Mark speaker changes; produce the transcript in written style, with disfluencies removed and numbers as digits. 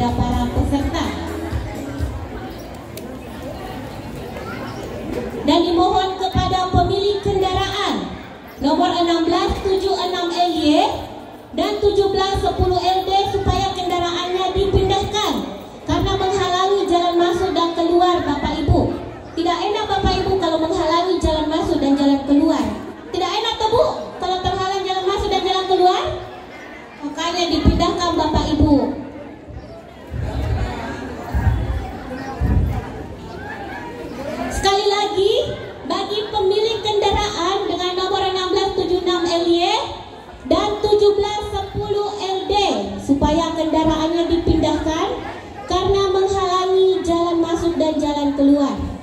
Speaker 1: kepada para peserta. Dan dimohon kepada pemilik kendaraan nomor 1676LY dan 1710LD supaya kendaraannya dipindahkan karena menghalangi jalan masuk dan keluar Bapak Ibu. Tidak enak Bapak Ibu kalau menghalangi jalan masuk dan jalan keluar. Tidak enak toh Bu kalau terhalang jalan masuk dan jalan keluar? Makanya dipindahkan Bapak Ibu. Sekali lagi, bagi pemilik kendaraan dengan nomor 1676LY dan 1710LD supaya kendaraannya dipindahkan karena menghalangi jalan masuk dan jalan keluar.